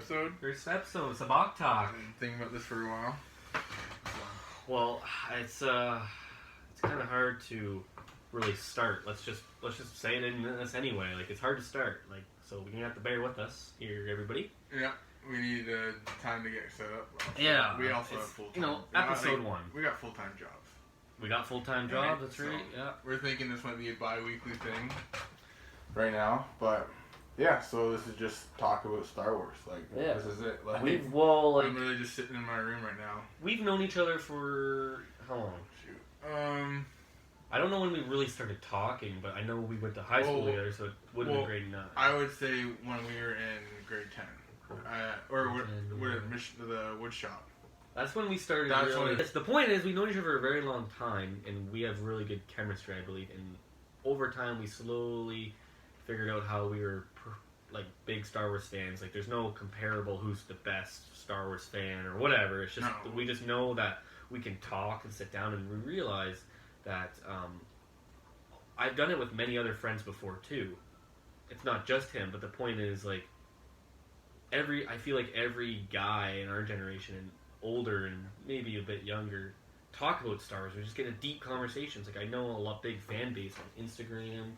episode. First episode, SABACC talk. I've been thinking about this for a while. Well, it's kind of hard to really start. Let's just say it in this anyway. Like, it's hard to start. Like, so you're gonna have to bear with us here, everybody. Yeah, we need time to get set up. Yeah, we also have full time. You know, episode 1. We got full time jobs. We got full time jobs. That's right. Yeah. We're thinking this might be a bi-weekly thing right now, but. Yeah, so this is just talk about Star Wars. Like, This is it. Like, I'm really just sitting in my room right now. We've known each other for how long? Shoot. I don't know when we really started talking, but I know we went to high school together, so it would have been grade 9. I would say when we were in grade 10. We're at the wood shop. That's when we started. The point is, we've known each other for a very long time, and we have really good chemistry, I believe. And over time, we slowly figured out how we were like big Star Wars fans. Like, there's no comparable who's the best Star Wars fan or whatever. It's just we just know that we can talk and sit down, and we realize that I've done it with many other friends before too. It's not just him, but the point is, like, I feel like every guy in our generation and older and maybe a bit younger talk about Star Wars. We just get into deep conversations. Like, I know a big fan base on Instagram.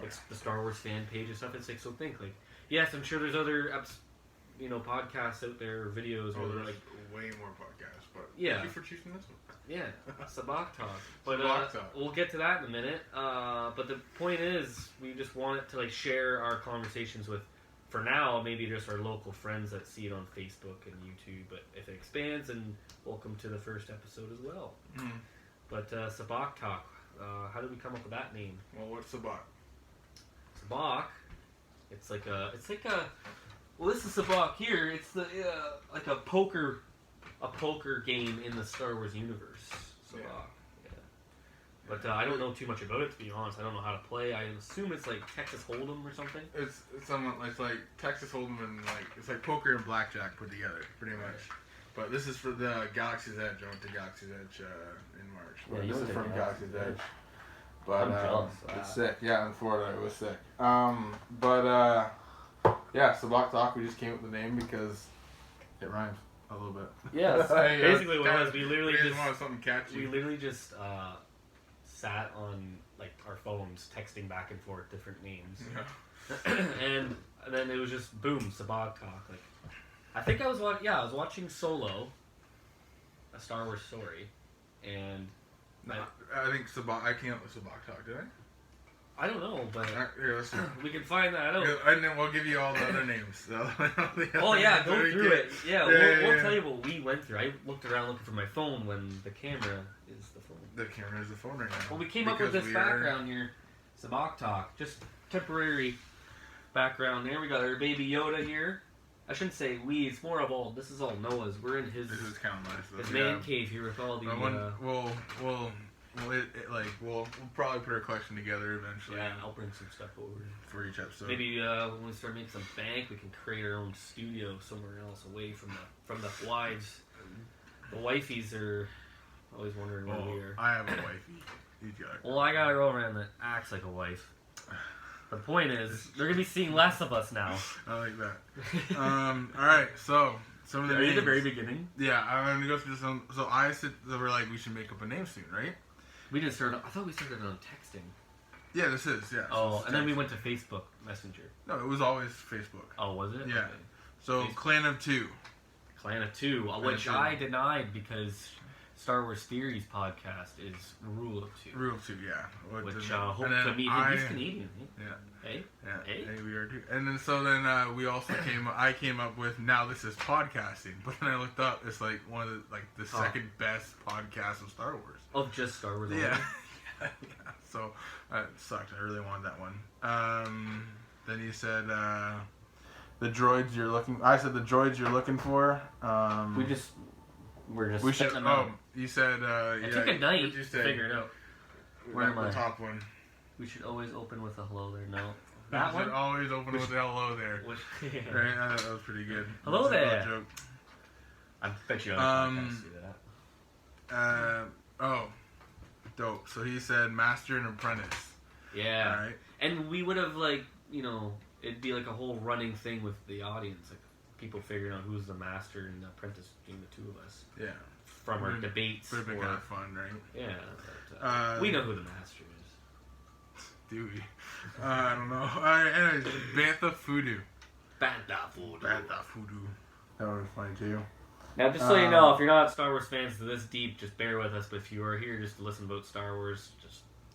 Like the Star Wars fan page and stuff. It's like, so think, like, yes, I'm sure there's other podcasts out there, or videos, or there's like way more podcasts. But yeah, thank you for choosing this one. Yeah, SABACC talk. But SABACC talk. We'll get to that in a minute. But the point is, we just wanted to like share our conversations with, for now, maybe just our local friends that see it on Facebook and YouTube. But if it expands, and welcome to the first episode as well. Mm. But SABACC talk. How did we come up with that name? Well, what's SABACC? SABACC, it's like a, well, this is SABACC here. It's the like a poker game in the Star Wars universe. SABACC, yeah. But I don't know too much about it, to be honest. I don't know how to play. I assume it's like Texas Hold'em or something. It's like Texas Hold'em and it's like poker and blackjack put together, pretty much. But this is for the Galaxy's Edge. I went to Galaxy's Edge in March. Yeah, this is from Galaxy's Edge. But I'm jealous. It's sick. Yeah, in Florida it was sick. Yeah, SABACC talk. We just came up with the name because it rhymes a little bit. Yes, basically what it was. We literally just wanted something catchy. We literally just sat on like our phones, texting back and forth different names. Yeah. and then it was just boom, SABACC talk. Like, I think I was watching Solo, a Star Wars story, and. I think I came up with SABACC talk, did I? I don't know, but here, we can find that out. And then we'll give you all the other names. Oh yeah, go through it. Yeah, we'll tell you what we went through. I looked around looking for my phone when the camera is the phone. The camera is the phone right now. Well, we came up with this background here, SABACC talk, just temporary background there. We got our baby Yoda here. I shouldn't say we. It's more of all. This is all Noah's. We're in his. This is kind of nice. His man cave here with all the. We'll probably put our collection together eventually. Yeah, I'll bring some stuff over for each episode. Maybe when we start making some bank, we can create our own studio somewhere else, away from the wives. The wifeys are always wondering where we are. I have a wifey. You got it. Well, I got a girlfriend that acts like a wife. The point is, they're gonna be seeing less of us now. I like that. All right, so some of the names. At the very beginning. Yeah, I'm gonna go through some. So we're like, we should make up a name soon, right? We didn't start. I thought we started on texting. Yeah, this is Oh, and then we went to Facebook Messenger. No, it was always Facebook. Oh, was it? Yeah. Okay. So Facebook. Clan of Two, which I denied because Star Wars Theories podcast is Rule of Two. Rule of Two, yeah. Which hope to meet him. He's Canadian. Yeah. Hey? Yeah. Hey? Hey, we are too. And then we also came up with Now This Is Podcasting. But then I looked up, it's like one of the second best podcasts of Star Wars. Of just Star Wars? Yeah. Yeah. So it sucked. I really wanted that one. Then you said the droids you're looking. I said the droids you're looking for. We're just spitting them out. You said it took a night to figure it out. Where am I? The top one. We should always open with a hello there. No. That one? Always open with a hello there. Yeah. Right? That was pretty good. Hello there. Joke. I bet you other podcasts do that. Dope. So he said Master and Apprentice. Yeah. All right. And we would have, like, it'd be like a whole running thing with the audience. Like, people figuring out who's the master and the apprentice between the two of us. Yeah. From our debates. Would have been kind of fun, right? Yeah. But, we know who the master is. Do we? I don't know. Alright, anyways, Bantha Voodoo. Bantha Voodoo. That was funny too. Now, just so you know, if you're not Star Wars fans to this deep, just bear with us. But if you are here just to listen about Star Wars,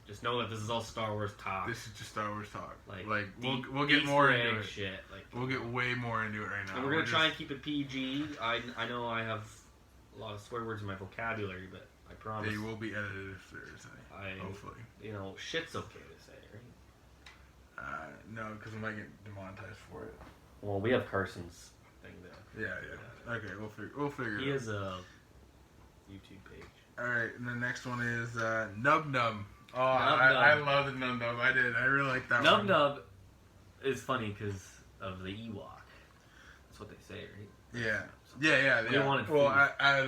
just know that this is all Star Wars talk. This is just Star Wars talk. Like we'll get more into it. Shit. Like, we'll get way more into it right now. And we're gonna try and keep it PG. I know I have a lot of swear words in my vocabulary, but I promise they will be edited if there is any. Hopefully. You know, shit's okay to say, right? No, because we might get demonetized for it. Well, we have Carson's thing there. Yeah. Okay, we'll figure it out. He has a YouTube page. Alright, and the next one is Nub Nub. Oh, I love the Nub Nub. I did. I really like that one. Nub Nub is funny because of the Ewok. That's what they say, right? Yeah. Yeah. Well, at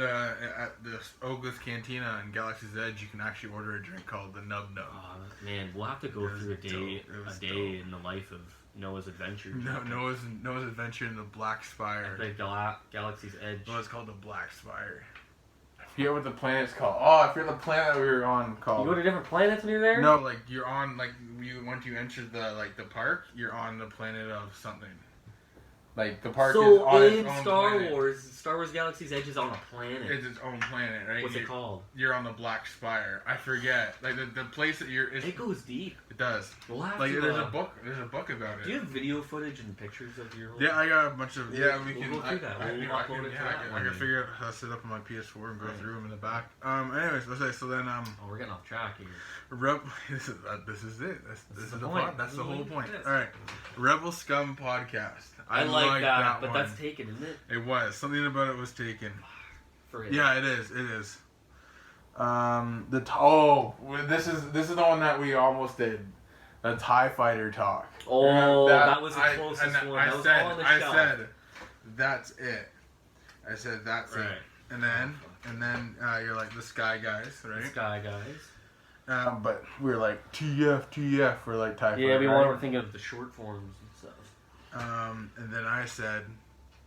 the Oga's Cantina in Galaxy's Edge, you can actually order a drink called the Nub Nub. Oh, man, we'll have to go through a day in the life of Noah's Adventure. Noah's Adventure in the Black Spire. At the Galaxy's Edge. Well, it's called the Black Spire. I forget what the planet's called. Oh, I forget the planet we were on called. You go to different planets when you're there? No, like you're on once you enter the park, you're on the planet of something. Like the park is on its own planet. Star Wars Galaxy's Edge is on a planet. It's its own planet, right? What's it called? You're on the Black Spire. I forget. Like the place that you're. It goes deep. It does. We'll have like to, there's a book. There's a book about it. Do you have video footage and pictures of your? Yeah, I got a bunch of. Yeah, we we'll can. Go through that. I can figure out how to set up on my PS4 and go through them in the back. Anyways, let's say so then. Oh, we're getting off track here. This is it. This is the point. That's the whole point. All right, Rebel Scum podcast. I like that but that's taken, isn't it? It was. Something about it was taken. Yeah, it is. This is the one that we almost did. The TIE Fighter talk. Oh, that was the closest one. I said, that's it. I said, that's it. And then you're like, the Sky Guys, right? The Sky Guys. But we were like, TF for like TIE Fighter. Yeah, we wanted to think of the short forms and stuff. And then I said,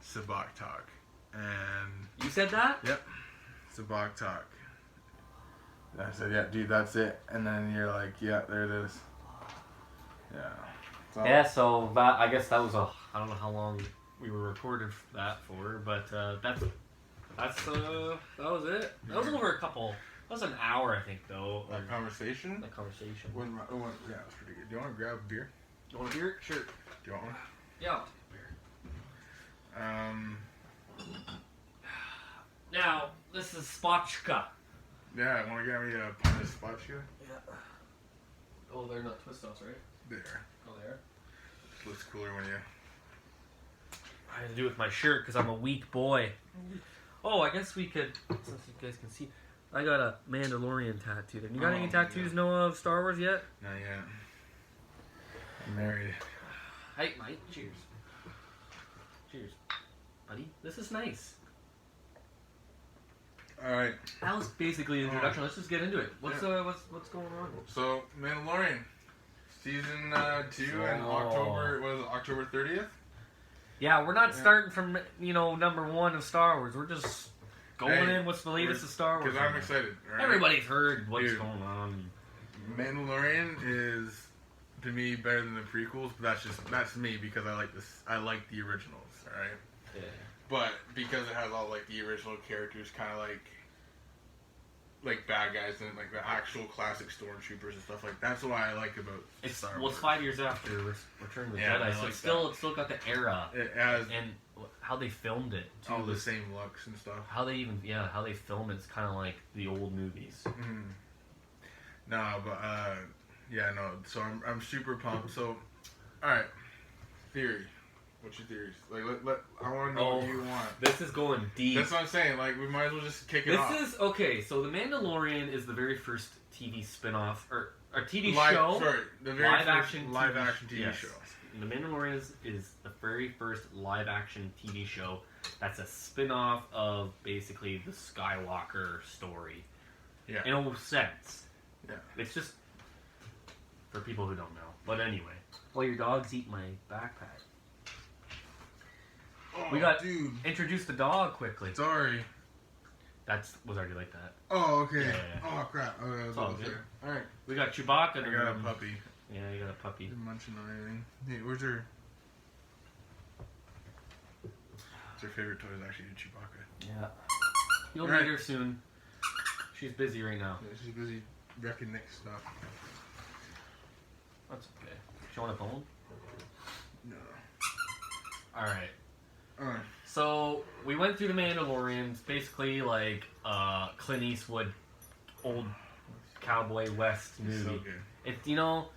SABACC talk. And you said that? Yep. SABACC talk. And I said, yeah, dude, that's it. And then you're like, yeah, there it is. Yeah. So that, I guess that was I don't know how long we were recorded that for, but that was it. That was over that was an hour, I think, though. That conversation? That conversation. Yeah, it was pretty good. Do you want to grab a beer? You want a beer? Sure. Do you want one? Yeah, I'll take a beer. Now, this is Spotchka. Yeah, want to get me a pint of Spotchka? Yeah. Oh, they're not twist offs, right? They are. Oh, they are? It looks cooler when you... I had to do with my shirt because I'm a weak boy. Oh, I guess we could, since you guys can see, I got a Mandalorian tattoo there. You got any tattoos, Noah, of Star Wars yet? Not yet. I'm married. Hey, mate. Cheers. Cheers. Buddy, this is nice. Alright. That was basically the introduction. Let's just get into it. What's going on? So, Mandalorian. Season 2 in October, October 30th? Yeah, we're not starting from, number 1 of Star Wars. We're just going in what's the latest of Star Wars. Because I'm excited. Right? Everybody's heard what's going on. Mandalorian is, to me, better than the prequels, but that's me because I like the originals, alright? Yeah. But because it has all the original characters, kind of like bad guys and like the actual classic stormtroopers and stuff that's what I like about Star Wars. Well, it's 5 years after Return of the Jedi, so it's still got the era. It has, and how they filmed it too. All the same looks and stuff. How they film it's kind of like the old movies. Mm-hmm. No, but so I'm super pumped. So, all right, theory. What's your theories? I want to know what you want. This is going deep. That's what I'm saying. We might as well just kick it off. This is okay. So the Mandalorian is the very first TV spin-off or TV show. Sorry, the very live action TV show. The Mandalorian is the very first live action TV show that's a spin-off of basically the Skywalker story. Yeah. In a sense. Yeah. It's just for people who don't know. But anyway, your dogs eat my backpack. we got introduced the dog quickly. Sorry. Was already like that. Oh, okay. Yeah. Oh, crap. Okay, that was all good. Alright. We got Chewbacca. I got a puppy. Yeah, you got a puppy. Didn't munching on anything. Hey, where's her... Her favorite toy is actually Chewbacca. Yeah. You'll meet her soon. She's busy right now. Yeah, she's busy wrecking Nick's stuff. That's okay. You want a bone? No. Alright. Alright. So, we went through the Mandalorians, basically like Clint Eastwood, old Cowboy West movie. It's so good. It's,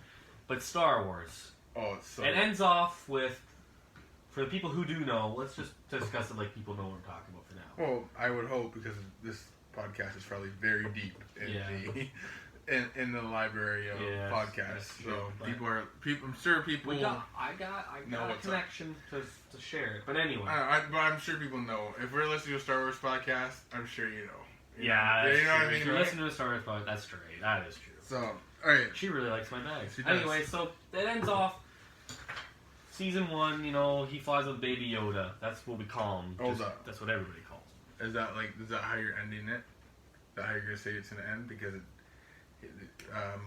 but Star Wars. Oh, it's so It ends off with, for the people who do know, let's just discuss it like people know what we're talking about for now. Well, I would hope, because this podcast is probably very deep in in the library of podcasts. So I'm sure people I got a connection to share it. But anyway, I'm sure people know. If we're listening to a Star Wars podcast, I'm sure you know. Yeah, you know what I mean. If you're listening to a Star Wars podcast, that's true. That is true. So, all right. She really likes my bag. Anyway, so it ends off. Season 1, he flies with Baby Yoda. That's what we call him. That's what everybody calls him. Is that how you're ending it? Is that how you're gonna say it's gonna end? Because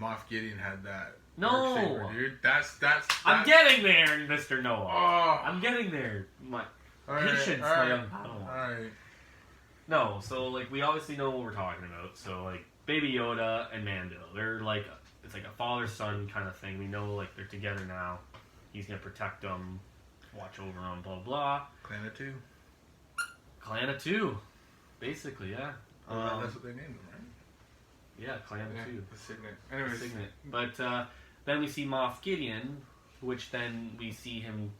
Moff Gideon had that. No, saber, dude. That's. I'm getting there, Mr. Noah. Oh. I'm getting there. My patience, my young Padawan. All right. No, so we obviously know what we're talking about. So Baby Yoda and Mando, they're it's like a father-son kind of thing. We know they're together now. He's gonna protect them, watch over them, blah blah. Clan of 2. Clan of 2, basically, yeah. That's what they named them, right? Yeah, Clan of 2. The Signet. Anyways. The Signet. But then we see Moff Gideon, which then we see him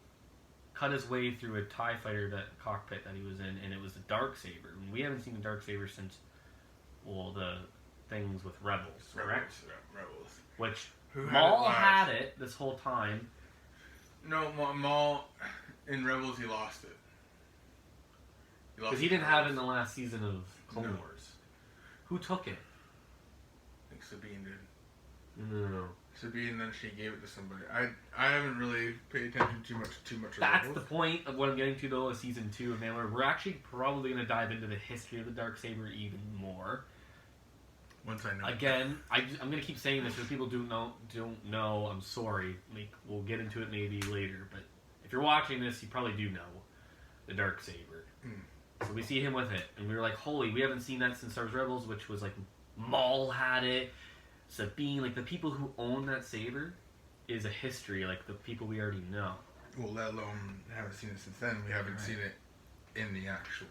cut his way through a TIE fighter cockpit that he was in, and it was a Darksaber. And we haven't seen the Darksaber since, the things with Rebels, correct? Rebels. Which Maul had it this whole time. No, Maul in Rebels he lost it. Because he didn't have it in the last season of Clone Wars. Who took it? I think Sabine did. No. Sabine, then she gave it to somebody. I haven't really paid attention too much. That's the point of what I'm getting to, though, is season 2 of Mandalorian. We're actually probably going to dive into the history of the Darksaber even more. Once I know. Again, I'm going to keep saying this because people don't know. I'm sorry. We'll get into it maybe later. But if you're watching this, you probably do know the Darksaber. So we see him with it, and we were like, holy, we haven't seen that since Star Wars Rebels, which was Maul had it. Sabine, the people who own that saber is a history, the people we already know. Well, let alone haven't seen it since then. We haven't seen it in the actual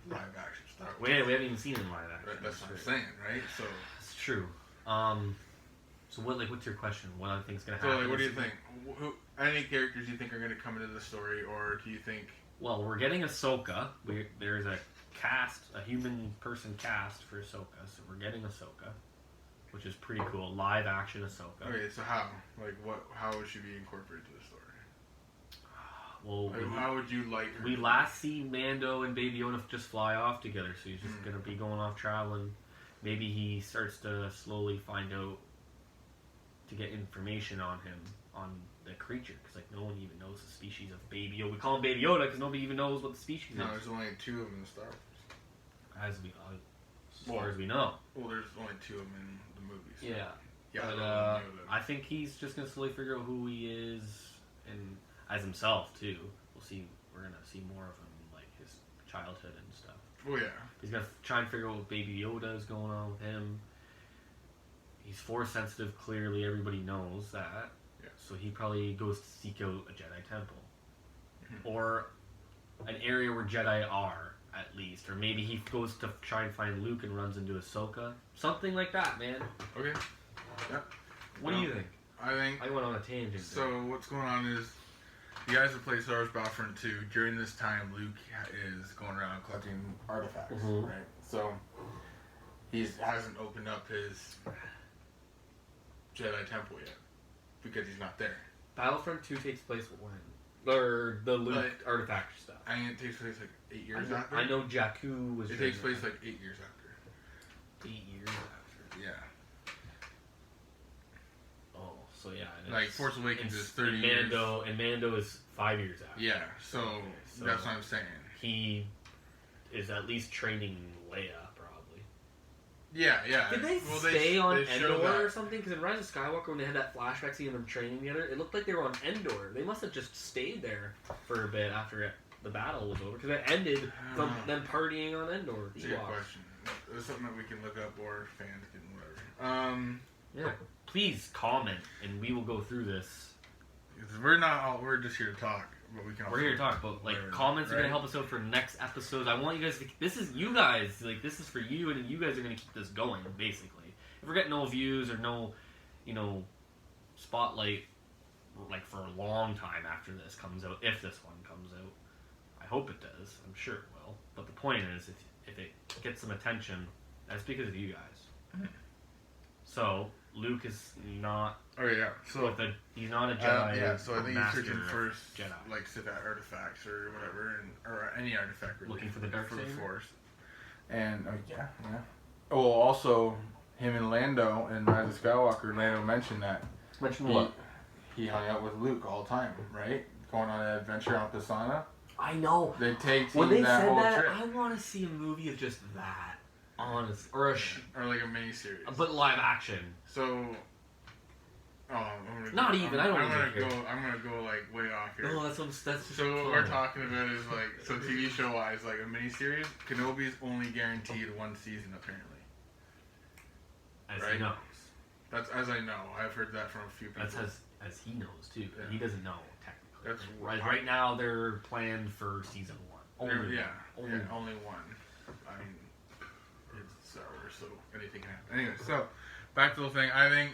live action Star Wars. We haven't even seen it in live action. Right, that's what I'm saying, right? So it's true. So what's your question? What other things gonna happen? So what do you think? Any characters you think are gonna come into the story, or do you think? Well, we're getting Ahsoka. There's a human person cast for Ahsoka, so we're getting Ahsoka, which is pretty cool. Live action Ahsoka. Okay, so how? How would she be incorporated to the story? Well, how would you like her? We last see Mando and Baby Yoda just fly off together, so he's just gonna be going off traveling. Maybe he starts to slowly find out to get information on him, on the creature, because no one even knows the species of Baby Yoda. We call him Baby Yoda because nobody even knows what the species is. No, there's only 2 of them in the Star Wars. As far as we know. Well, there's only 2 of them in the movies. Yeah. Yeah, but I think he's just gonna slowly figure out who he is, and as himself too. We're gonna see more of him, his childhood and stuff. Oh yeah. He's gonna try and figure out what Baby Yoda is going on with him. He's Force sensitive, clearly everybody knows that. Yeah. So he probably goes to seek out a Jedi temple. Or an area where Jedi are, at least. Or maybe he goes to try and find Luke and runs into Ahsoka. Something like that, man. Okay. Yeah. What do you think? I went on a tangent. So what's going on is, the guys that play Star Wars Battlefront 2, during this time, Luke is going around collecting artifacts, right? So he hasn't opened up his Jedi temple yet because he's not there. Battlefront 2 takes place when? Or the Luke artifact stuff? I think it takes place 8 years after. I know Jakku was. It takes place 8 years after. 8 years after. Yeah. Oh, So yeah, like Force Awakens is 30 years. And Mando is 5 years after. Yeah, so that's what I'm saying. He is at least training Leia, probably. Yeah. Did they stay on Endor or something? Because in Rise of Skywalker, when they had that flashback scene of them training together, it looked like they were on Endor. They must have just stayed there for a bit after the battle was over, because it ended from them partying on Endor. That's a good question. It's something that we can look up, or fans can, whatever. Yeah. Please comment, and we will go through this. We're just here to talk. But we're here to talk, but comments are gonna help us out for next episodes. I want you guys to. This is you guys. Like, this is for you, and you guys are gonna keep this going. Basically, if we're getting no views or no, spotlight, like for a long time after this comes out, if this one comes out, I hope it does. I'm sure it will. But the point is, if it gets some attention, that's because of you guys. Mm-hmm. So Luke is not. Oh yeah. So he's not a Jedi. Yeah. So I think he's searching for like Sith artifacts or whatever, or any artifact really. Looking for the dark for saber? The Force. And yeah. Oh, also him and Lando in Rise of Skywalker. Lando mentioned that. Mentioned what? He hung out with Luke all the time, right? Going on an adventure on Pisana. I know. They take when they that said whole that, trip. I want to see a movie of just that. Honestly, or like a mini series, but live action. So. I don't I'm gonna go like way off here. No, that's so what we're talking about is like, so TV show wise, like a miniseries. Kenobi's only guaranteed one season apparently. As he knows. That's as I know. I've heard that from a few people. That's as he knows too. Yeah. He doesn't know technically. That's right now they're planned for season 1. Only one. I mean, it's Star Wars, so anything can happen. Anyway, so. Back to the thing. I think.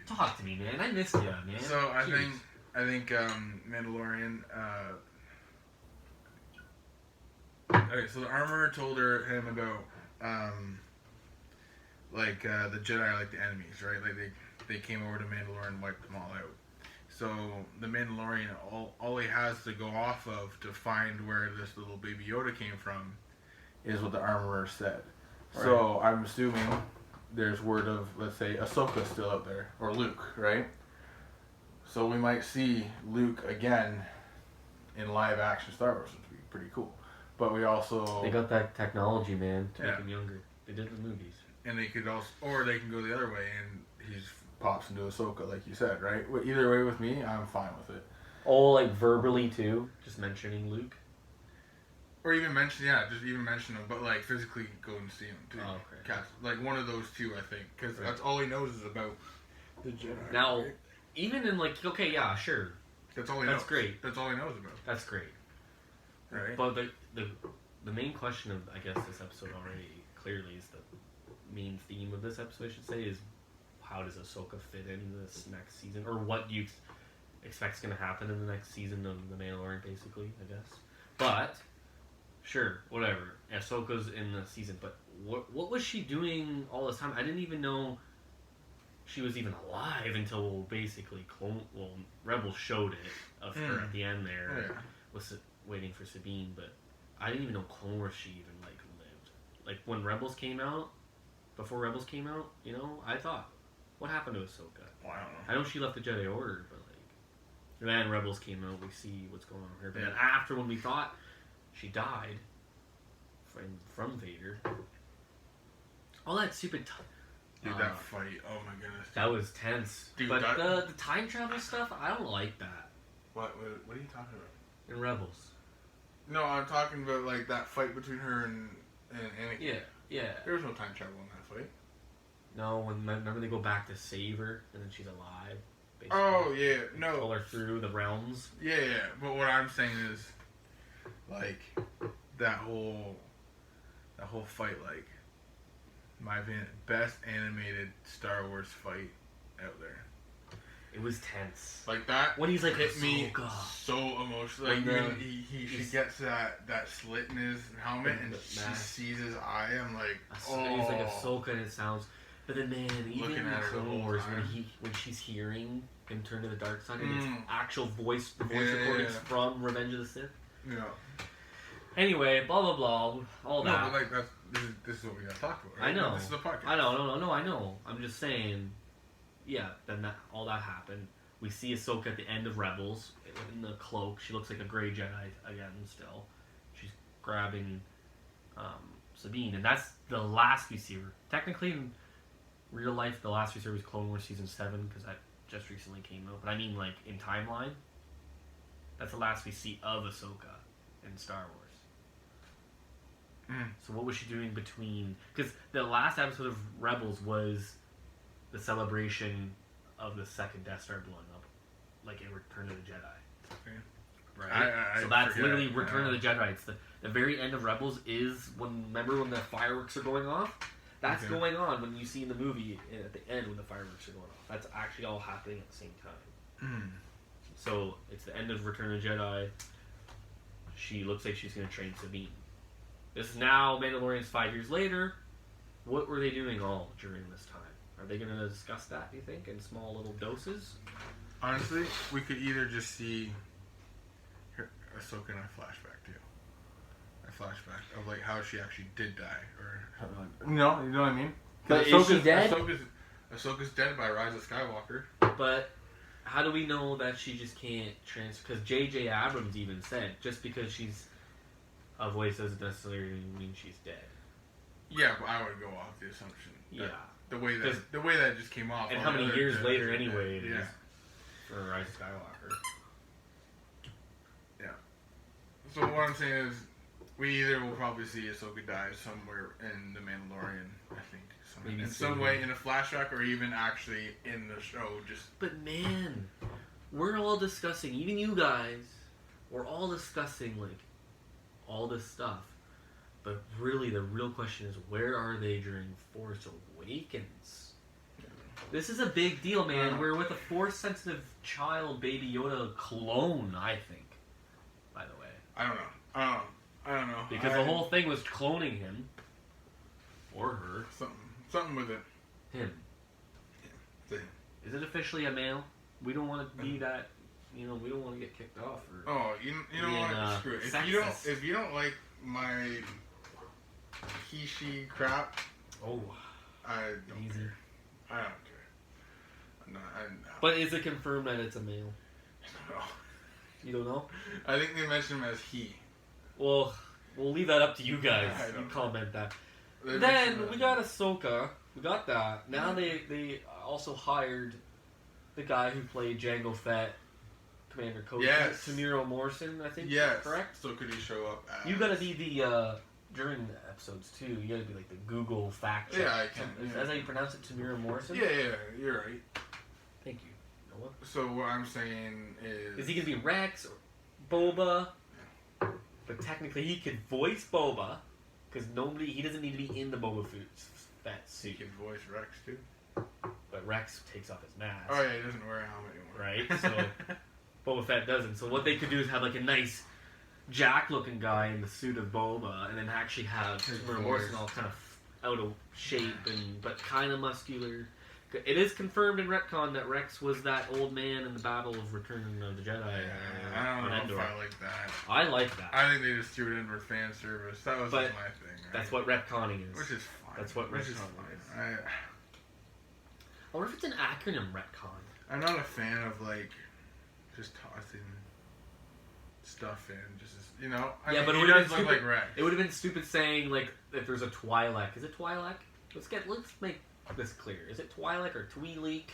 Talk to me, man. I missed you, man. So I think Mandalorian. Okay, so the armorer told him about the Jedi are like the enemies, right? Like they came over to Mandalore and wiped them all out. So the Mandalorian, all he has to go off of to find where this little baby Yoda came from, is what the armorer said. Right. So I'm assuming. There's word of, let's say, Ahsoka still out there, or Luke, right? So we might see Luke again in live action Star Wars, which would be pretty cool. But we also... They got that technology, man, to make him younger. They did the movies. And they could also... Or they can go the other way and he pops into Ahsoka, like you said, right? Either way with me, I'm fine with it. Oh, like verbally, too? Just mentioning Luke? Or even mention him, but like physically go and see him too. Oh, okay. Like one of those two, I think, because that's all he knows is about the Jedi. Now, even in like, okay, yeah, sure. That's all he knows. That's great. That's all he knows about. That's great. Right. But the main question of, I guess, this episode already clearly is the main theme of this episode, I should say, is how does Ahsoka fit in this next season, or what do you expect is going to happen in the next season of The Mandalorian, basically, I guess. But. Sure, whatever. Ahsoka's in the season, but what was she doing all this time? I didn't even know she was even alive until basically Rebels showed it of her at the end there, was waiting for Sabine. But I didn't even know Clone Wars she even lived. Like when Rebels came out, before Rebels came out, I thought, what happened to Ahsoka? Well, I don't know. I know she left the Jedi Order, but then Rebels came out, we see what's going on here. But then after, when we thought she died from Vader. All that stupid... Dude, that fight, oh my goodness. Dude. That was tense. Dude, but the time travel stuff, I don't like that. What are you talking about? In Rebels. No, I'm talking about like that fight between her and Anakin. Yeah. There was no time travel in that fight. No, remember they go back to save her, and then she's alive. Basically. Oh, yeah, no. Pull her through the realms. Yeah, but what I'm saying is... Like, that whole fight, like, my opinion, best animated Star Wars fight out there. It was tense. Like that. When he's like, hit me so emotional. Like, she gets that slit in his helmet and she sees his eye. I'm like, oh. He's like Ahsoka, and it sounds. But then, man, even in Clone Wars, when she's hearing him turn to the dark side, and it's actual voice recordings from Revenge of the Sith. Yeah. Anyway, blah blah blah, all that. No, but like this is what we gotta talk about. Right? I know. This is the podcast. I know. I know. I'm just saying, yeah, then all that happened. We see Ahsoka at the end of Rebels in the cloak. She looks like a gray Jedi again. Still, she's grabbing Sabine, and that's the last we see her. Technically, in real life, the last we see her was Clone Wars season 7 because that just recently came out. But I mean, like in timeline, that's the last we see of Ahsoka in Star Wars. So what was she doing between? Because the last episode of Rebels was the celebration of the second Death Star blowing up, like in Return of the Jedi. Okay. Right. So that's literally Return of the Jedi. It's the very end of Rebels is remember when the fireworks are going off? That's going on when you see in the movie at the end when the fireworks are going off. That's actually all happening at the same time. So it's the end of Return of the Jedi. She looks like she's going to train Sabine. This is now Mandalorian's 5 years later. What were they doing all during this time? Are they going to discuss that, do you think, in small little doses? Honestly, we could either just see Ahsoka in a flashback too. A flashback of like how she actually did die, or you know what I mean? But is she dead? Ahsoka's dead by Rise of Skywalker. But how do we know that she just can't transfer? Because J.J. Abrams even said just because she's a voice doesn't necessarily mean she's dead. Yeah, but I would go off the assumption. Yeah. The way that it just came off. And how many years later anyway it is for Rise of Skywalker. Yeah. So what I'm saying is, we either will probably see Ahsoka die somewhere in The Mandalorian, I think. In some way, in a flashback, or even actually in the show, just... But man, we're all discussing, even you guys, we're all discussing, like, all this stuff. But really, the real question is, where are they during Force Awakens? This is a big deal, man. We're with a Force-sensitive child, Baby Yoda clone, I think. By the way. I don't know. Because the whole thing was cloning him. Or her. Something with it. Him. Yeah. Is it officially a male? We don't want to be that... we don't want to get kicked off. Or you know what? Screw it. If you don't like my he, she crap... Oh. I don't care. I don't care. No. But is it confirmed that it's a male? I don't know. You don't know? I think they mentioned him as he. Well, we'll leave that up to you guys. You comment that. Then we got Ahsoka. We got that. Now they also hired the guy who played Jango Fett, Commander Cody. Yes. Tamiro Morrison, I think. Yes. Correct? So could he show up as... You gotta be the, during the episodes too, you gotta be like the Google fact check. Yeah, I can. Is that how you pronounce it? Tamiro Morrison? Yeah, you're right. Thank you. Noah. So what I'm saying is... Is he gonna be Rex or Boba? Yeah. But technically he could voice Boba, because he doesn't need to be in the Boba Fett suit. He can voice Rex too. But Rex takes off his mask. Oh yeah, he doesn't wear a helmet Right? anymore. So Boba Fett doesn't. So what they could do is have like a nice Jack-looking guy in the suit of Boba, and then actually have Tamiro Morrison all kind of out of shape but kind of muscular. It is confirmed in retcon that Rex was that old man in the Battle of Return of the Jedi. I don't know if I like that. I like that. I think they just threw it in for fan service. That was just my thing. Right? That's what retconning is. Which is fine. That's what retconning is. I wonder if it's an acronym, retcon. I'm not a fan of like just tossing stuff in, just I mean, but he does look like Rex. It would have been stupid saying like if there's a Twi'lek. Is it Twi'lek? Let's make this clear. Is it Twi'lek or Twi'lek?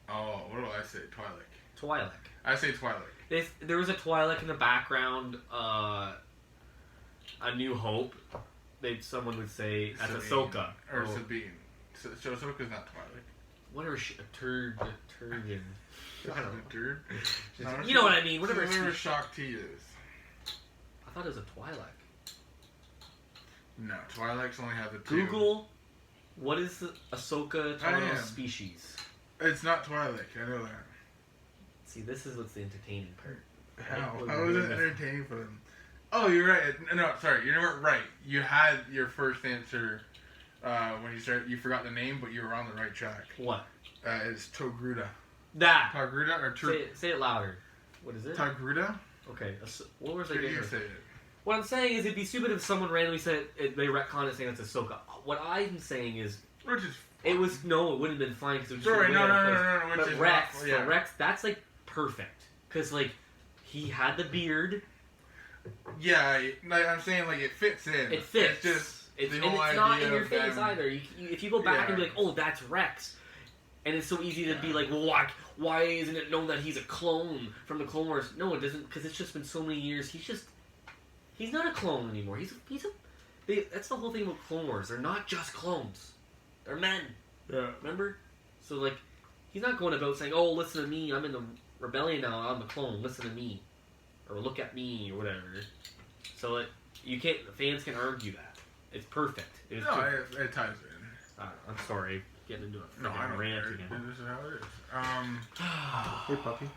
Oh, what do I say? Twi'lek. Twi'lek. I say Twi'lek. There was a Twi'lek in the background. A New Hope. Someone would say that's Ahsoka or Sabine. So Ahsoka's not Twi'lek. Whatever. A turd. I don't know. You know what I mean. Whatever Shock T is. I thought it was a Twi'lek. No, Twi'leks only have the two. Google. What is the Ahsoka Tano species? It's not Twi'lek. I know that. See, this is what's the entertaining part. How is it entertaining for them? Oh, you're right. No, sorry, you weren't right. You had your first answer when you started. You forgot the name, but you were on the right track. What? It's Togruta. That. Togruta or Say it louder. What is it? Togruta. Okay. What was I getting? You say it. What I'm saying is, it'd be stupid if someone randomly said they retcon it saying it's Ahsoka. What I'm saying is, which is It was no, it wouldn't have been fine because it was just Sorry, no. But Rex, that's like perfect because like he had the beard. Yeah, like I'm saying, like it fits in. It fits. It's just it's the whole not in idea your of face them- either. If you go back and be like, oh, that's Rex, and it's so easy to be like, well, why isn't it known that he's a clone from the Clone Wars? No, it doesn't, because it's just been so many years. He's not a clone anymore. That's the whole thing about Clone Wars. They're not just clones. They're men. Yeah. Remember? So like, he's not going about saying, oh, listen to me. I'm in the rebellion now. I'm a clone. Listen to me, or look at me, or whatever. So like, fans can argue that. It's perfect. It ties in. I'm sorry, getting into a No, I don't rant care. again. This is how it is. Hey, puppy.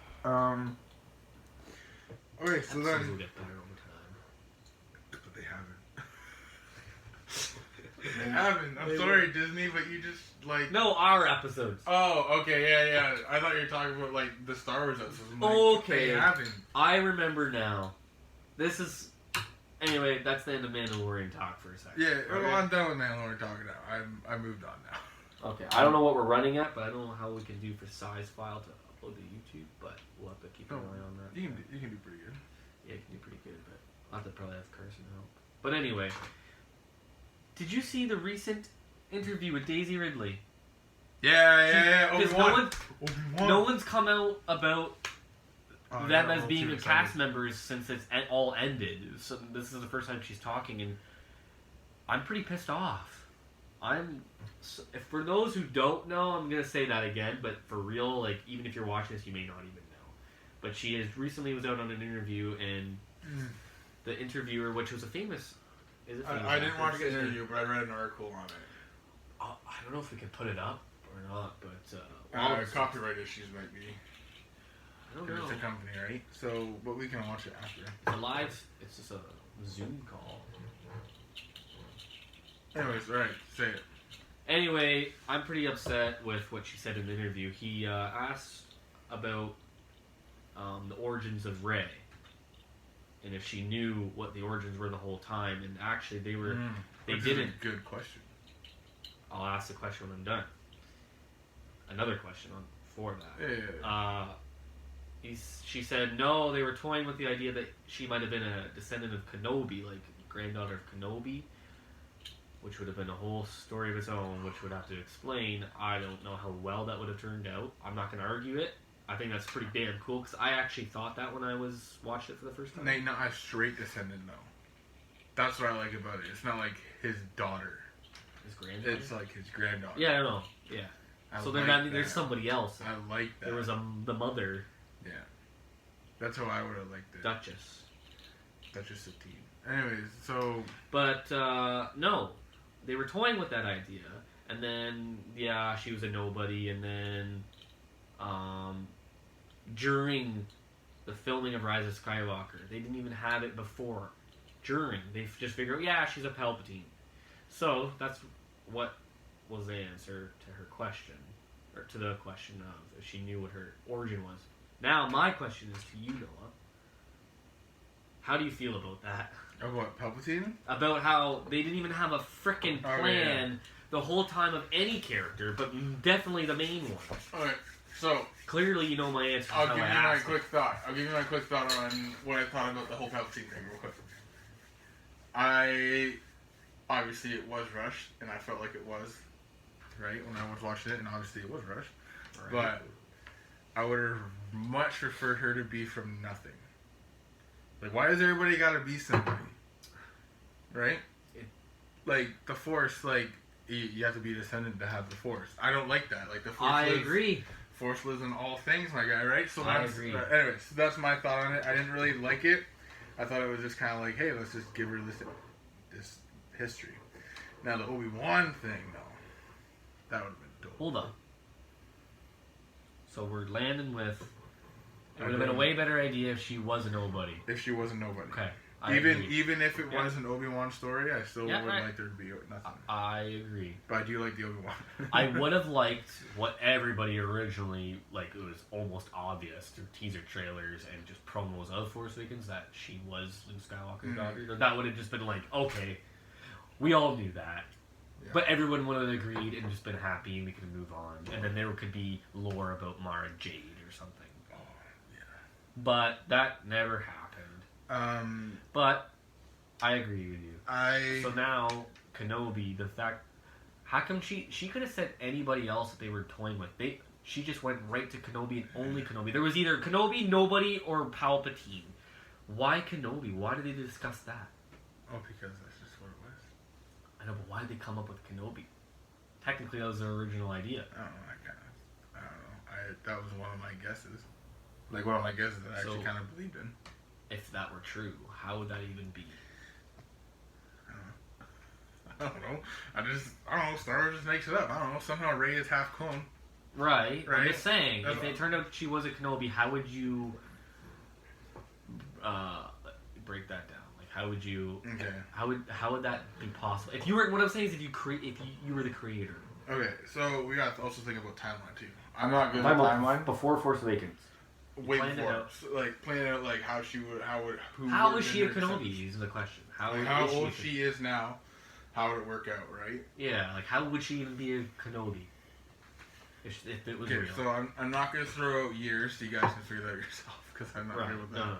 Okay, so Episodes will then... get better over time. But they haven't. They haven't. I'm sorry, Disney, but you just, like... No, our episodes. Oh, okay, yeah. I thought you were talking about, like, the Star Wars episodes. Like, Okay. They haven't. I remember now. This is... Anyway, that's the end of Mandalorian talk for a second. Yeah, Okay? well, I'm done with Mandalorian talking now. I moved on now. Okay, I don't know what we're running at, but I don't know how we can do for size file to upload to YouTube, but we'll have to keep an eye on that. You can do pretty good. Yeah, you can do pretty good, but I'll have to probably have Carson help. But anyway, did you see the recent interview with Daisy Ridley? Yeah. Because Obi-Wan. no one's come out about them yeah, as being too a excited. cast members since it's all ended. So this is the first time she's talking, and I'm pretty pissed off. If for those who don't know, I'm gonna say that again, but for real, like even if you're watching this, you may not even know. But she recently was out on an interview, and the interviewer, which was a famous, I didn't watch the interview, but I read an article on it. I don't know if we can put it up or not, but Copyright issues might be. I don't Because know. it's a company, right? So, but we can watch it after. It's just a Zoom call. Anyways, alright, say it. Anyway, I'm pretty upset with what she said in the interview. He asked about the origins of Rey, and if she knew what the origins were the whole time. And actually, they were. They Which didn't. Is a good question. I'll ask the question when I'm done. Another question for that. Yeah. She said no. They were toying with the idea that she might have been a descendant of Kenobi, like granddaughter of Kenobi, which would have been a whole story of its own, which would have to explain. I don't know how well that would have turned out. I'm not going to argue it. I think that's pretty damn cool, because I actually thought that when I watched it for the first time. Not a straight descendant, though. That's what I like about it. It's not like his daughter. His granddaughter? It's like his granddaughter. Yeah, I don't know. Yeah. So there's somebody else. I like that. There was the mother. Yeah. That's how I would have liked it. Duchess. Duchess Satine. Anyways, so... But, no. They were toying with that idea. And then, yeah, she was a nobody. And then, during the filming of Rise of Skywalker, they didn't even have it before. During. They just figured, yeah, she's a Palpatine. So, that's what was the answer to her question. Or to the question of if she knew what her origin was. Now, my question is to you, Noah. How do you feel about that? Of what, Palpatine? About how they didn't even have a frickin' plan the whole time of any character, but definitely the main one. Alright, so... Clearly you know my answer. I'll give you my quick thought. I'll give you my quick thought on what I thought about the whole Palpatine thing real quick. Obviously it was rushed, and I felt like it was, right, when I was watching it, and obviously it was rushed. Right. But I would have much preferred her to be from nothing. Like, why does everybody gotta be somebody? Right? Like, the Force, like, you have to be a descendant to have the Force. I don't like that. Like, the Force agree. Force lives in all things, my guy, right? So I agree. Anyways, so that's my thought on it. I didn't really like it. I thought it was just kind of like, hey, let's just give her this history. Now, the Obi-Wan thing, though, that would have been dope. Hold on. So we're landing with... It would have been a way better idea if she was a nobody. If she wasn't nobody. Okay. Even if it was an Obi-Wan story, I still would like there to be nothing. I agree. But I do like the Obi-Wan. I would have liked what everybody originally, like, it was almost obvious through teaser trailers and just promos of Force Awakens that she was Luke Skywalker's daughter. That would have just been like, okay, we all knew that. Yeah. But everyone would have agreed and just been happy, and we could move on. And then there could be lore about Mara Jade or something. Oh, yeah. But that never happened. But I agree with you. So now Kenobi, the fact, how come she could have said anybody else that they were toying with? She just went right to Kenobi and only Kenobi. There was either Kenobi, nobody, or Palpatine. Why Kenobi? Why did they discuss that? Oh, because that's just what it was. I know, but why did they come up with Kenobi? Technically, that was their original idea. I don't know. That was one of my guesses. Like, one of my guesses that I actually kind of believed in. If that were true, how would that even be? I don't know. I don't know. Star Wars just makes it up. I don't know. Somehow Rey is half clone. Right. I'm just saying, if it turned out she was a Kenobi, how would you break that down? Like, how would you? Okay. How would that be possible? If you were, what I'm saying is, if you were the creator. Okay, so we got to also think about timeline too. I'm not good at timeline. Before Force Awakens. Way before, like planning out like how she would, how is she a Kenobi? Is the question. How old she is now? How would it work out, right? Yeah, like how would she even be a Kenobi? If it was real. So I'm not gonna throw out years, so you guys can figure that out yourself, because I'm not good with that. No.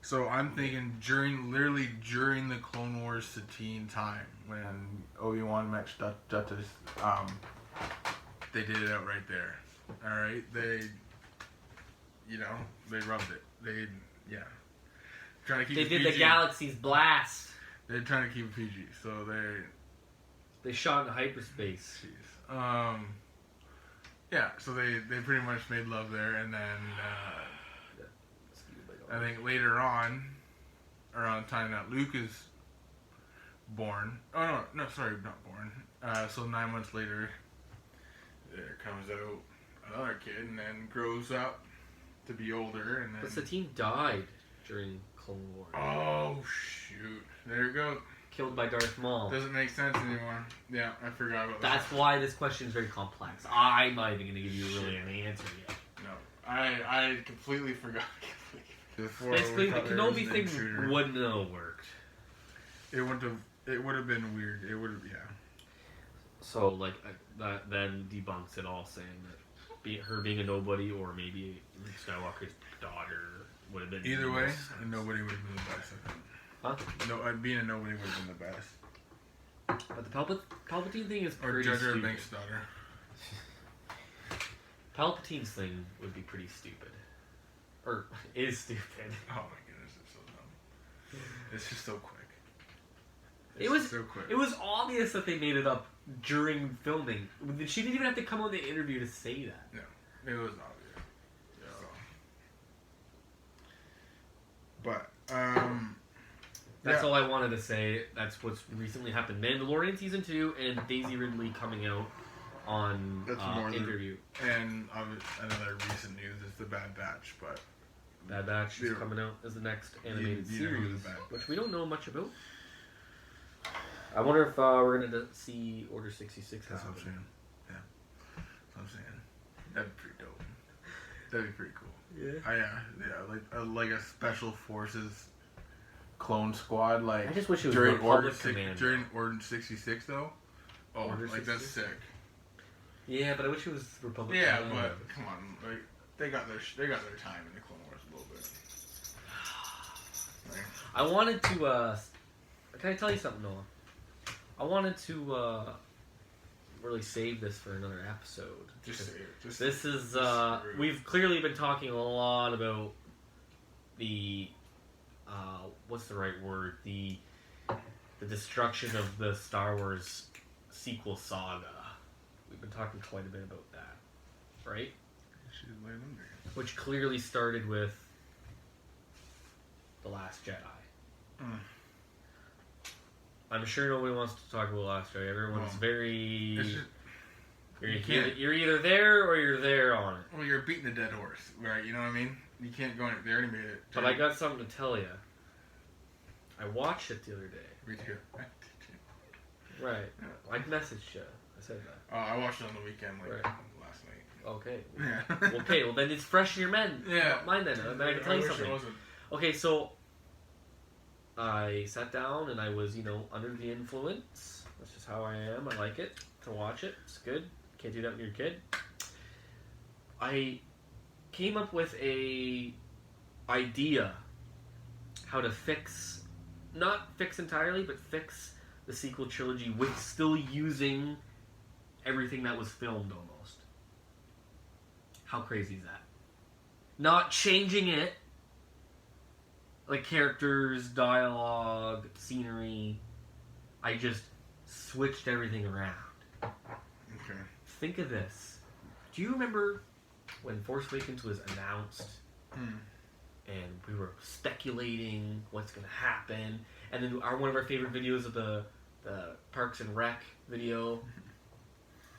So I'm thinking during the Clone Wars Satine time, when Obi-Wan met Justice, they did it out right there. All right, they rubbed it. Trying to keep. They did PG. The Galaxy's Blast. They're trying to keep it PG, so they shot in hyperspace. Jeez. Yeah, so they pretty much made love there, and then I think later on, around the time that Luke is born. Oh no, sorry, not born. So 9 months later, there comes out another kid, and then grows up to be older, and then. But Satine died during Clone Wars. Oh shoot! There you go. Killed by Darth Maul. Doesn't make sense anymore. Yeah, I forgot about that. That's why this question is very complex. I'm not even going to give you really an answer yet. No, I completely forgot. Basically, the Kenobi thing wouldn't have worked. It would have been weird. It would have, yeah. So like that then debunks it all, saying that her being a nobody or maybe Luke Skywalker's daughter would have been. Either way, nobody would have been the best. I think. Huh? No, being a nobody would have been the best. But the Palpatine thing is pretty Jar Jar stupid. Binks' daughter. Palpatine's thing would be pretty stupid. Or is stupid. Oh my goodness, it's so dumb. It's just so quick. It was so quick. It was obvious that they made it up during filming. She didn't even have to come on the interview to say that. No, it was obvious. Yeah. So. But that's all I wanted to say. That's what's recently happened. Mandalorian season 2 and Daisy Ridley coming out on interview. And another recent news is the Bad Batch, but Bad Batch is coming out as the next animated series, which we don't know much about. I wonder if we're going to see Order 66 That's what I'm saying. Yeah. That's what I'm saying. That'd be pretty dope. That'd be pretty cool. Yeah. Like a special forces clone squad. Like I just wish it was Republic Commando. During Order 66 though. Oh, Order like 66? That's sick. Yeah, but I wish it was Republic. Yeah, but come on, like they got their time in the Clone Wars a little bit. Like, I wanted to. Can I tell you something, Noah? I wanted to really save this for another episode. Just say it. This is we've clearly been talking a lot about the what's the right word? The destruction of the Star Wars sequel saga. We've been talking quite a bit about that, right? Which clearly started with The Last Jedi. I'm sure nobody wants to talk about Last Jedi. Everyone's very... You're either there or you're there on it. Well, you're beating a dead horse, right? You know what I mean? You can't go in there. They already made it. But I got something to tell you. I watched it the other day. Me too. Right. I messaged you. I said that. Oh, I watched it on the weekend, last night. Okay. Yeah. Okay, well then it's fresh in your mind then. Then I can tell you something. Okay, so I sat down and I was, under the influence That's just how I am. I like it to watch it. It's good. Can't do that when you're a kid. I came up with a idea how to fix, not fix entirely, but fix the sequel trilogy with still using everything that was filmed almost. How crazy is that? Not changing it, like characters, dialogue, scenery. I just switched everything around. Okay. Think of this. Do you remember when Force Awakens was announced? And we were speculating what's going to happen. And then one of our favorite videos of the Parks and Rec video.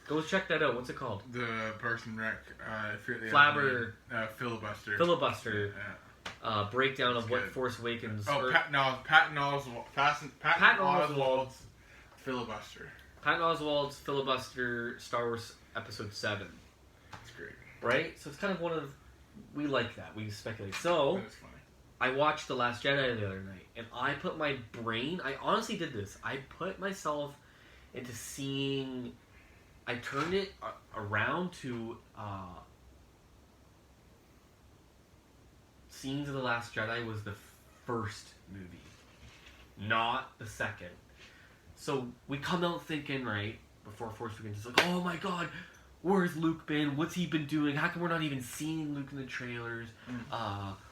Go check that out. What's it called? The Parks and Rec. Filibuster. Filibuster. Yeah. Breakdown of what good. Force Awakens. Patton Oswalt's Filibuster. Patton Oswalt's Filibuster, Star Wars Episode 7. That's great. Right? So it's kind of one of... We like that. We speculate. So, That's funny. I watched The Last Jedi the other night, and I put my brain... I honestly did this. I put myself into seeing... I turned it around to scenes of The Last Jedi was the first movie, not the second. So we come out thinking, right, before Force Awakens, it's like, oh my god, where's Luke been? What's he been doing? How come we're not even seeing Luke in the trailers?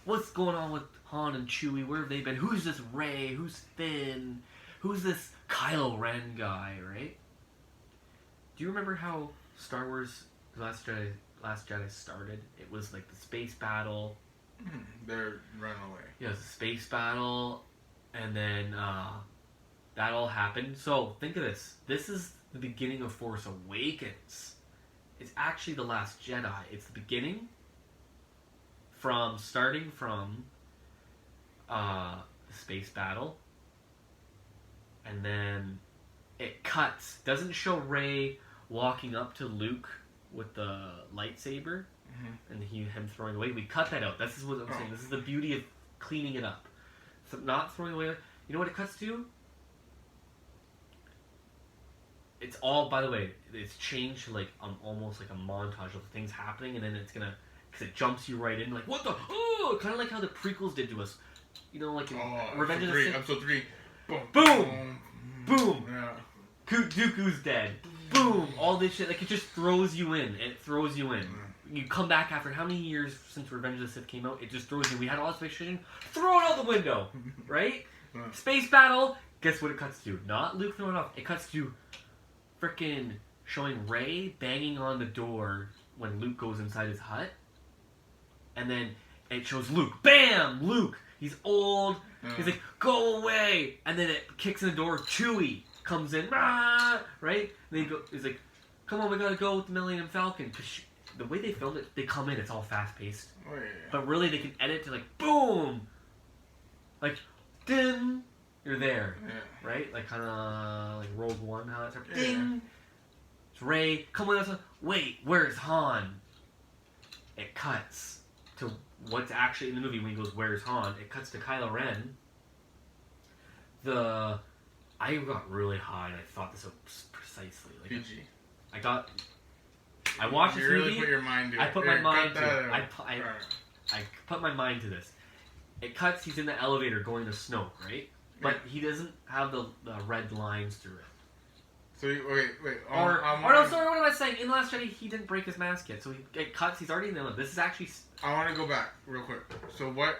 What's going on with Han and Chewie? Where have they been? Who's this Rey? Who's Finn? Who's this Kylo Ren guy, right? Do you remember how Star Wars The Last Jedi started? It was like the space battle. They're running away. Yeah, it was a space battle, and then that all happened. So, think of this. This is the beginning of Force Awakens. It's actually The Last Jedi. It's the beginning starting from the space battle, and then it cuts. Doesn't show Rey walking up to Luke with the lightsaber, and him throwing away. We cut that out. This is what I'm saying. This is the beauty of cleaning it up. So not throwing away. You know what it cuts to? It's all, by the way, it's changed to like almost like a montage of things happening, and then it's gonna, because it jumps you right in, like, what the? Oh, kind of like how the prequels did to us. You know, like in Revenge of the Sith. Episode 3. Boom. Boom. Boom. Yeah. Dooku's dead. Boom! All this shit, like, it just throws you in. It throws you in. You come back after how many years since Revenge of the Sith came out? It just throws you. We had all this fiction. Throw it out the window, right? Space battle. Guess what it cuts to? Not Luke throwing it off. It cuts to frickin' showing Rey banging on the door when Luke goes inside his hut, and then it shows Luke. Bam! Luke. He's old. He's like, go away. And then it kicks in the door. Chewie comes in, right? And they go. He's like, "Come on, we gotta go with the Millennium Falcon." Cause the way they filmed it, they come in, it's all fast paced. Oh, yeah. But really, they can edit to like, boom, like, ding, you're there, right? Like kind of like Rogue One, how it's like, ding. It's Rey. Come on, wait, where's Han? It cuts to what's actually in the movie when he goes, "Where's Han?" It cuts to Kylo Ren. I got really high and I thought this out precisely. Like, PG. I watched this movie. Really put your mind to it. I put my mind to it. I put my mind to this. It cuts, he's in the elevator going to Snoke, right? But he doesn't have the red lines through it. So, wait. No, sorry, what am I saying? In The Last Jedi, he didn't break his mask yet. So it cuts, he's already in the elevator. This is actually... I want to go back real quick. So what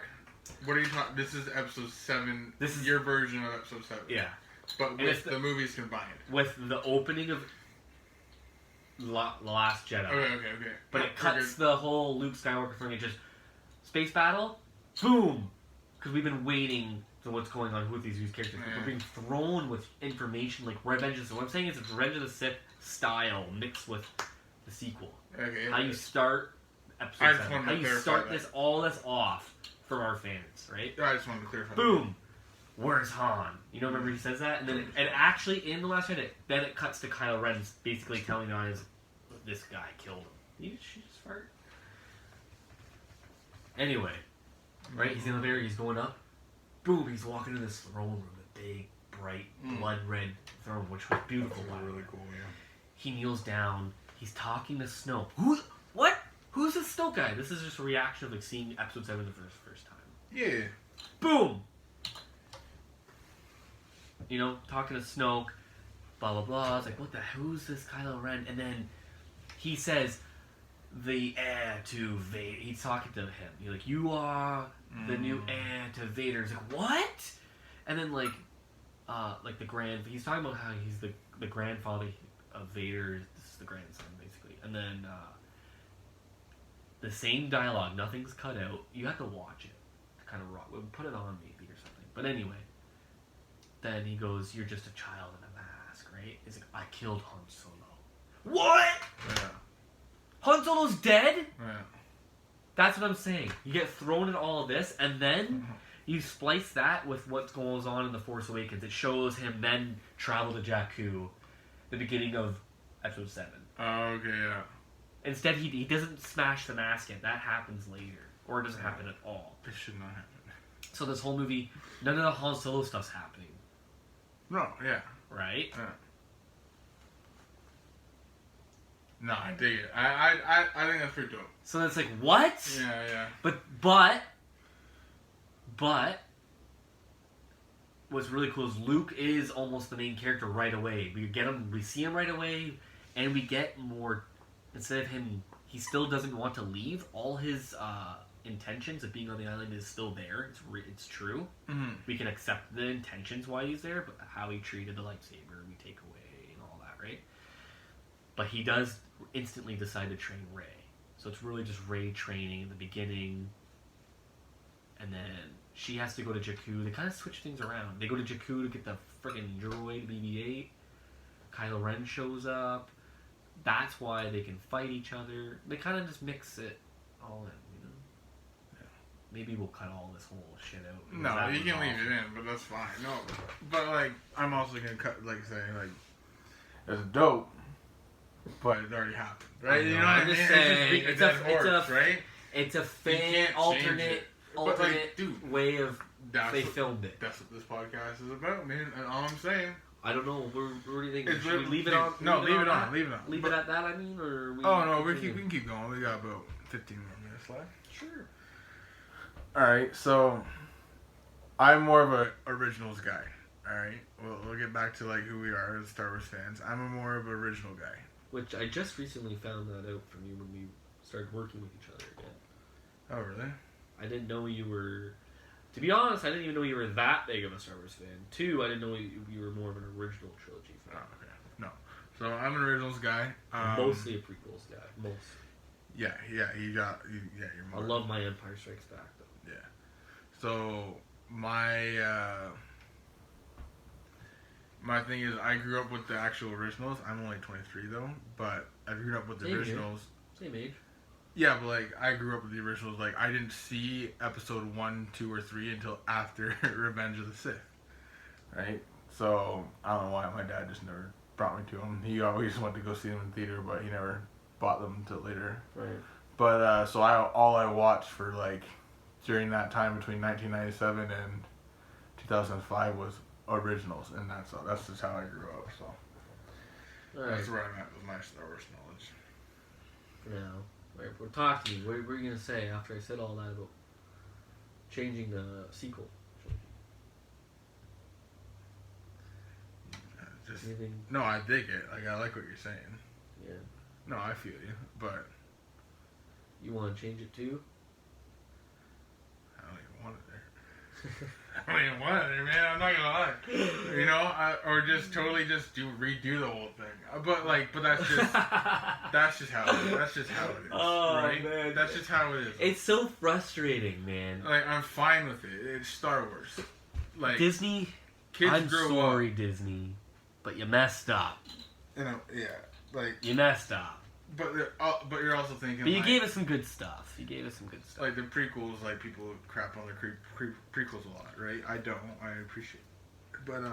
are you talking... This is episode 7. This is your version of episode 7. Yeah. But with the movies combined. With the opening of The Last Jedi. Okay. But it cuts the whole Luke Skywalker thing. It just... Space battle? Boom! Because we've been waiting for what's going on with these characters. We're being thrown with information like Revenge of the Sith. What I'm saying is it's Revenge of the Sith style mixed with the sequel. Okay. How you start episode 7. How you start all this off for our fans, right? I just wanted to clarify. Boom! Where's Han? You know, remember he says that? And then and actually in The Last Jedi, then it cuts to Kylo Ren basically telling the audience, this guy killed him. Did you just fart? Anyway, right? He's in the elevator, he's going up. Boom, he's walking in this throne room, a big, bright blood red throne, which was beautiful. Really cool, yeah. He kneels down. He's talking to Snoke. What? Who's this Snoke guy? This is just a reaction of like seeing episode 7 the first time. Yeah. Boom. You know, talking to Snoke. Blah blah blah. It's like, what the? Who's this Kylo Ren? And then he says, "The heir to Vader." He's talking to him. He's like, "You are the new heir to Vader." He's like, "What?" And then like the he's talking about how he's the grandfather of Vader. This is the grandson, basically. And then the same dialogue, nothing's cut out. You have to watch it to kind of rock. We'll put it on maybe or something. But anyway, then he goes, "You're just a child in a mask, right?" He's like, "I killed Han Solo." What? Yeah. Han Solo's dead? Yeah. That's what I'm saying. You get thrown in all of this, and then you splice that with what goes on in The Force Awakens. It shows him then travel to Jakku, the beginning of episode 7. Oh, okay, yeah. Instead, he doesn't smash the mask yet. That happens later. Or it doesn't happen at all. This should not happen. So this whole movie, none of the Han Solo stuff's happening. No, yeah. Right? Yeah. No, I dig it. I think that's pretty dope. So it's like, what? Yeah, yeah. But what's really cool is Luke is almost the main character right away. We see him right away, and we get more. Instead of him, he still doesn't want to leave. All his intentions of being on the island is still there. It's true. Mm-hmm. We can accept the intentions why he's there, but how he treated the lightsaber, we take away and all that, right? But he does instantly decide to train Rey. So it's really just Rey training in the beginning, and then she has to go to Jakku. They kind of switch things around. They go to Jakku to get the friggin' droid BB-8. Kylo Ren shows up. That's why they can fight each other. They kind of just mix it all in, you know? Yeah. Maybe we'll cut all this whole shit out. No, you can leave it in, but that's fine. No, but like, I'm also gonna cut, like, saying, like, it's dope, but it already happened, right? You know what I mean? Saying, it's a right? It's a fan alternate like, dude, way of they filmed it. That's what this podcast is about, man. And all I'm saying. I don't know. What do you think? Should we leave it on? No, leave it on. Leave it at that. I mean, or we can keep going. We got about 15 more minutes left. Sure. All right, so I'm more of a originals guy. All right, we'll get back to like who we are as Star Wars fans. I'm a more of an original guy. Which I just recently found that out from you when we started working with each other again. Oh, really? I didn't know you were. To be honest, I didn't even know you were that big of a Star Wars fan. 2, I didn't know you were more of an original trilogy fan. Oh, okay. No. So I'm an originals guy. Mostly a prequels guy. Most. Yeah, you're more. I love my Empire Strikes Back, though. Yeah. So my thing is, I grew up with the actual originals. I'm only 23 though, but I grew up with the originals. Same age. Yeah, but like I grew up with the originals. Like I didn't see episode 1, 2, or 3 until after Revenge of the Sith. Right. So I don't know why my dad just never brought me to them. He always wanted to go see them in theater, but he never bought them until later. Right. But so all I watched for like during that time between 1997 and 2005 was originals, and that's just how I grew up. So that's where I'm at with my Star Wars knowledge. Yeah. Well, talk to me. What were you gonna say after I said all that about changing the sequel? No, I dig it. Like I like what you're saying. Yeah. No, I feel you, but you want to change it too? I don't even want it there. I don't even want it there, man. I'm not gonna lie. You know, or just totally redo the whole thing. But that's just that's just how it is. That's just how it is. Oh, right? Man. That's just how it is. It's so frustrating, man. Like I'm fine with it. It's Star Wars. Like Disney. Kids I'm grow sorry, up. Disney, but you messed up. You know, yeah, like you messed up. But you're also thinking. But you gave us some good stuff. Like the prequels, like people crap on the prequels a lot, right? I don't. I appreciate it. But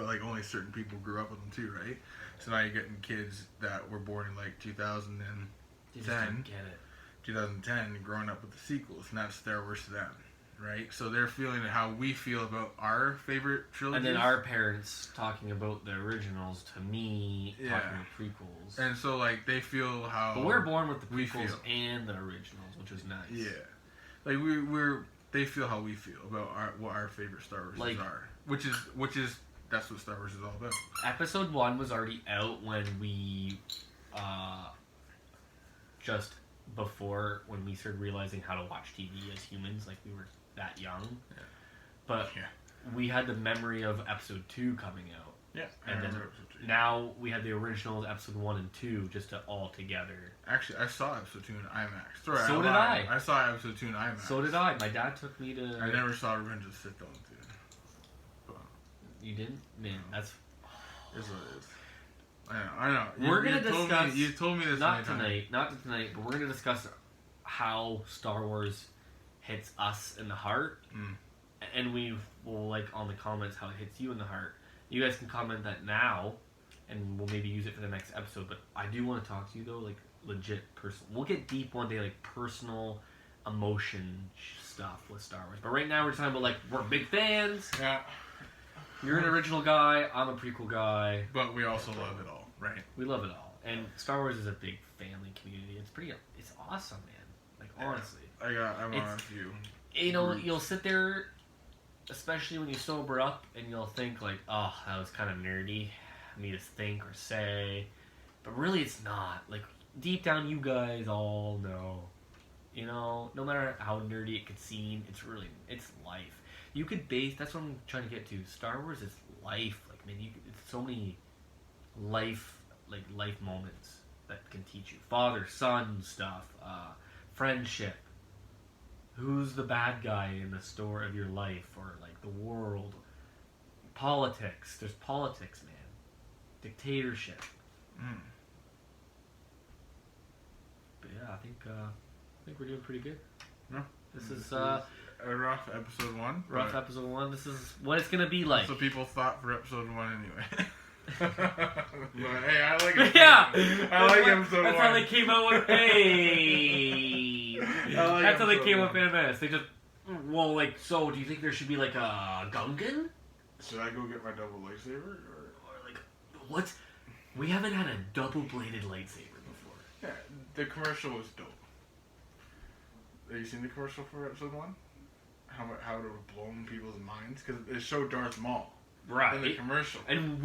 like only certain people grew up with them too, right? So now you're getting kids that were born in like 2010, 2010, growing up with the sequels, and that's Star Wars to them, right? So they're feeling how we feel about our favorite trilogies. And then our parents talking about the originals to me, talking about prequels. And so, like, they feel how... But we're born with the prequels and the originals, which is nice. Yeah. Like, they feel how we feel about what our favorite Star Wars are. Which is... That's what Star Wars is all about. Episode 1 was already out when we... just before when we started realizing how to watch TV as humans, like we were that young. Yeah. But we had the memory of episode 2 coming out. Yeah. And then now we had the originals, episode 1 and 2, just all together. Actually, I saw episode 2 in IMAX. Sorry, so did I. I saw episode 2 in IMAX. So did I. My dad took me to... I never saw Revenge of the Sith on theater. But You didn't? Man, that's... Is what it is. I know. We're going to discuss... You told me this not tonight, but we're going to discuss how Star Wars hits us in the heart. And we will, like, on the comments, how it hits you in the heart. You guys can comment that now, and we'll maybe use it for the next episode. But I do want to talk to you, though, like, legit personal. We'll get deep one day, like, personal emotion stuff with Star Wars. But right now we're talking about, like, we're big fans. Yeah. You're an original guy. I'm a prequel guy. But we also love it all, right? We love it all. And Star Wars is a big family community. It's awesome, man. Like, honestly. I'm on a few. You know, you'll sit there, especially when you sober up, and you'll think, like, oh, that was kind of nerdy of me to think or say. But really, it's not. Like, deep down, you guys all know. You know, no matter how nerdy it could seem, it's life. You could that's what I'm trying to get to. Star Wars is life. Like, man, it's so many life moments that can teach you. Father, son stuff, friendship. Who's the bad guy in the story of your life, or like the world? Politics. There's politics, man. Dictatorship. But yeah, I think we're doing pretty good. No, this is a rough episode 1. Rough episode 1. This is what it's gonna be like. So people thought for episode 1 anyway. But, hey, I like it. Yeah, I like episode 1. That's how they came out with. Hey, that's how they came up in this. They just so. Do you think there should be like a Gungan? Should I go get my double lightsaber, or like what? We haven't had a double-bladed lightsaber before. Yeah, the commercial was dope. Have you seen the commercial for episode 1? How it would blow people's minds, because it showed Darth Maul. Right. In the commercial. And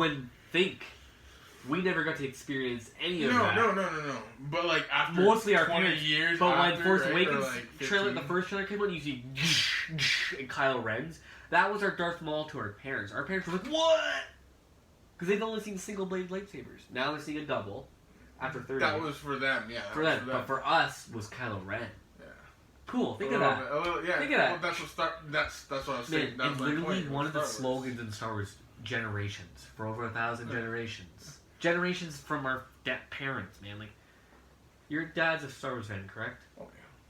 we never got to experience any of that. No. But like after mostly our 20 parents, years but after, when Force right? Awakens Like the first trailer came out, you see and Kylo Ren's. That was our Darth Maul to our parents. Our parents were like, what? Because they've only seen single-bladed lightsabers. Now they're seeing a double after 30 That years. was for them, yeah. For them. But for us, was Kylo Ren. Cool. Think of that. Think of that. Well, that's what I was saying. Man, it's literally one of the slogans in Star Wars. Generations for over 1,000 generations. Generations from our parents, man. Like, your dad's a Star Wars fan, correct? Oh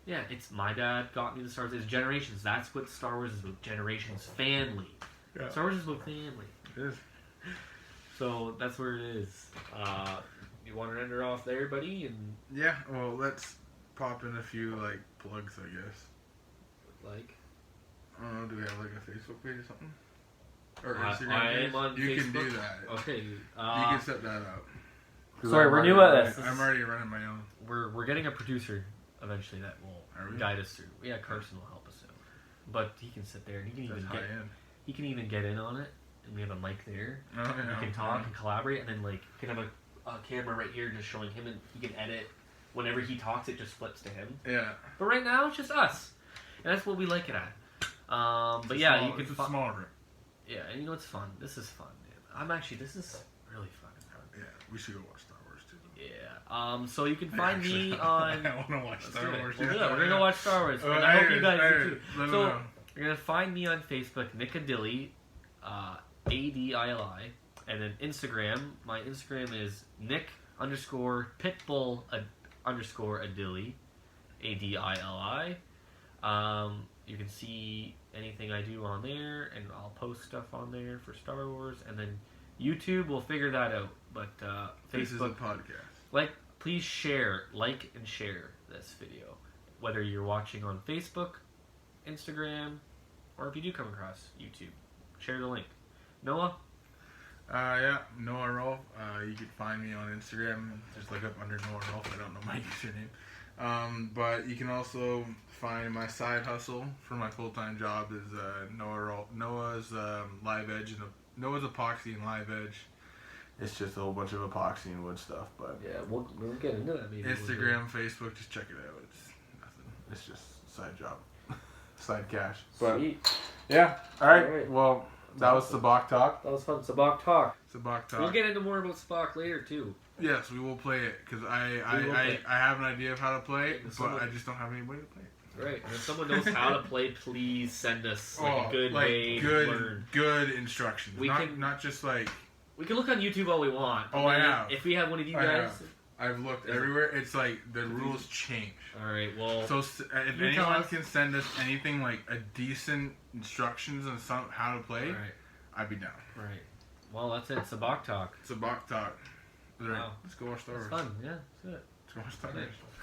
yeah. Yeah, it's my dad got me the Star Wars. It's generations. That's what Star Wars is about. Generations, family. Yeah. Star Wars is about family. It is. So that's where it is. You want to end her off there, buddy? And yeah. Well, let's pop in a few plugs, I guess. Like? I don't know. Do we have a Facebook page or something? Or Instagram I am on you Facebook. Can do that. Okay. You can set that up. Sorry, we're new at this. I'm already running my own. We're getting a producer eventually that will guide us through. Yeah, Carson will help us out. But he can sit there and he can even get in on it. And we have a mic there. Oh, yeah, we can talk and collaborate, and then we can have a camera right here just showing him, and he can edit. Whenever he talks, it just flips to him. Yeah. But right now, it's just us, and that's what we like it at. But yeah, you can. It's a small room. Yeah, and you know it's fun. This is fun, man. This is really fun. Yeah, we should go watch Star Wars too. Yeah. So you can find me on. I want to watch Star Wars. We're gonna go watch Star Wars. And I hope you guys do too. So you're gonna find me on Facebook, Nickadilli, Adili, and then Instagram. My Instagram is Nick_Pitbull_Adili, Adili. You can see anything I do on there, and I'll post stuff on there for Star Wars. And then YouTube, we'll figure that out. But Facebook, this is a podcast. Please like and share this video, whether you're watching on Facebook, Instagram, or if you do come across YouTube, share the link. Noah? Yeah, Noah Rolph. You can find me on Instagram. Just look up under Noah Rolph. I don't know my username. But you can also find my side hustle for my full-time job is Noah's Live Edge and Noah's Epoxy and Live Edge. It's just a whole bunch of epoxy and wood stuff. But yeah, we'll get into that. Maybe Instagram, Facebook, just check it out. It's nothing. It's just side job, side cash. But sweet. Yeah. All right. Well. That was SABACC talk. That was fun. SABACC talk. SABACC talk. We'll get into more about SABACC later too. Yes, we will play it because I have an idea of how to play it, but I just don't have anybody to play it. Right. And if someone knows how to play, please send us a good way to learn. Good instructions. Not just like. We can look on YouTube all we want. Oh, I have. If we have one of you guys. I've looked everywhere. It's like the rules change. All right. Well. So if anyone can send us anything like a decent instructions on how to play, I'd be down. Right. Well, that's it. SABACC talk. SABACC talk. Right. Wow. Let's go watch Star Wars. It's fun. Yeah. That's it. Let's go watch Star Wars.